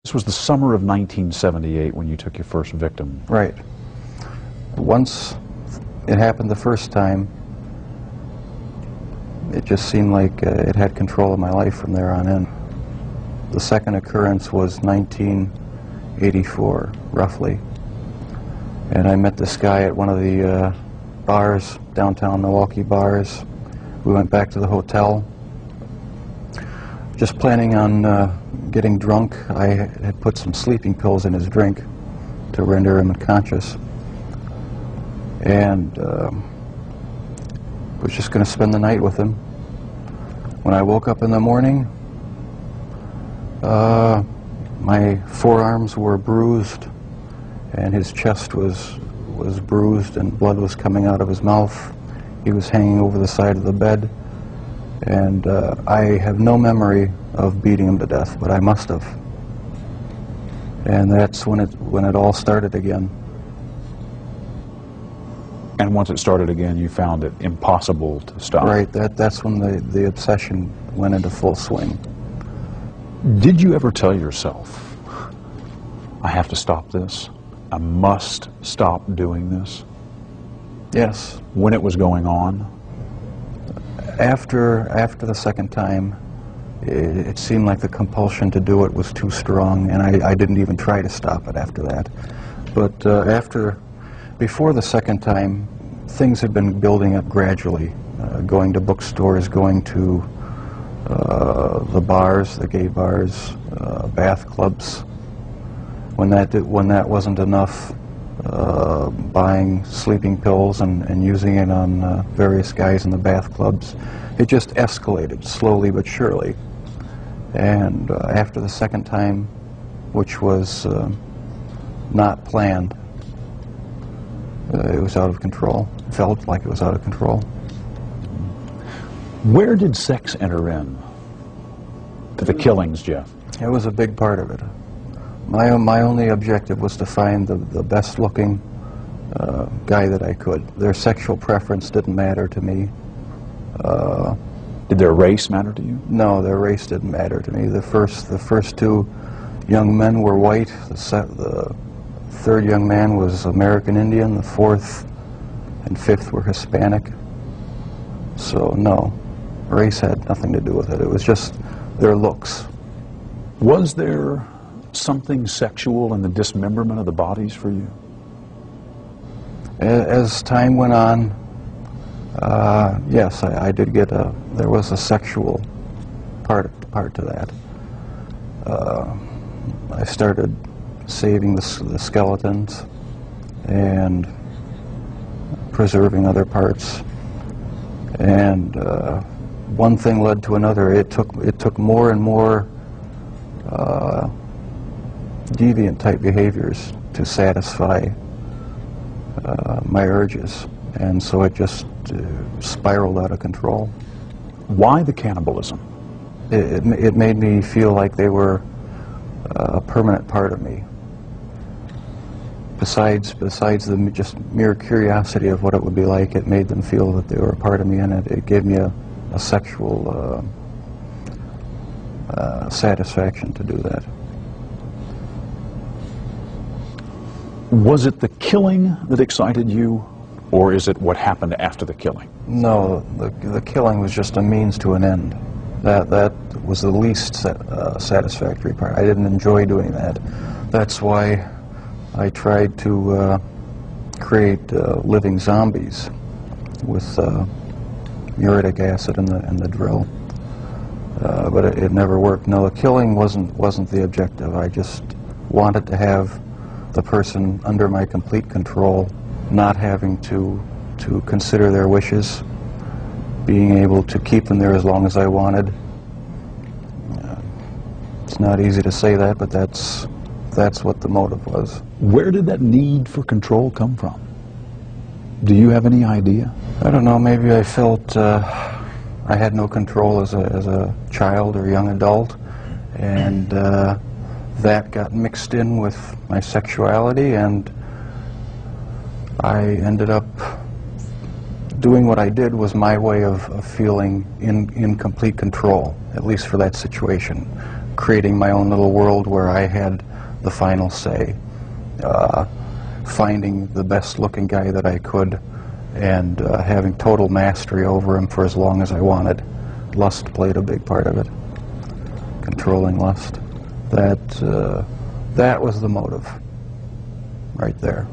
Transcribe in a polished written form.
This was the summer of 1978 when you took your first victim. Right. Once it happened the first time, it just seemed like it had control of my life from there on in. The second occurrence was 1984, roughly. And I met this guy at one of the bars, downtown Milwaukee bars. We went back to the hotel, just planning on getting drunk. I had put some sleeping pills in his drink to render him unconscious. And was just going to spend the night with him. When I woke up in the morning, my forearms were bruised, and his chest was bruised, and blood was coming out of his mouth. He was hanging over the side of the bed, and I have no memory of beating him to death, but I must have. And that's when it all started again. And once it started again, you found it impossible to stop. Right, that's when the obsession went into full swing. Did you ever tell yourself, I have to stop this? I must stop doing this? Yes. When it was going on? After the second time, it seemed like the compulsion to do it was too strong, and I didn't even try to stop it after that. But before the second time, things had been building up gradually, going to bookstores, going to the bars, the gay bars, bath clubs. When that wasn't enough, buying sleeping pills and using it on various guys in the bath clubs. It just escalated slowly but surely. And after the second time, which was not planned, it was out of control. It felt like it was out of control. Where did sex enter in to the killings, Jeff? It was a big part of it. My only objective was to find the best-looking guy that I could. Their sexual preference didn't matter to me. Did their race matter to you? No, their race didn't matter to me. The first two young men were white. The third young man was American Indian. The fourth and fifth were Hispanic. So no, race had nothing to do with it. It was just their looks. Was there something sexual in the dismemberment of the bodies for you? As time went on, yes, I did get there was a sexual part to that. I started saving the skeletons and preserving other parts, and one thing led to another. It took more and more deviant type behaviors to satisfy my urges, and so it just spiraled out of control. Why the cannibalism? It made me feel like they were a permanent part of me. Besides the just mere curiosity of what it would be like, it made them feel that they were a part of me, and it gave me a sexual satisfaction to do that. Was it the killing that excited you, or is it what happened after the killing? No, the killing was just a means to an end. That was the least satisfactory part. I didn't enjoy doing that. That's why I tried to create living zombies with muriatic acid in the drill, but it never worked. No, the killing wasn't the objective. I just wanted to have the person under my complete control, not having to consider their wishes, being able to keep them there as long as I wanted. It's not easy to say that, but that's what the motive was. Where did that need for control come from? Do you have any idea? I don't know. Maybe I felt I had no control as a child or young adult, and that got mixed in with my sexuality, and I ended up doing what I did was my way of feeling in complete control, at least for that situation. creating my own little world where I had the final say, finding the best looking guy that I could, and having total mastery over him for as long as I wanted. Lust played a big part of it, controlling lust. That was the motive right there.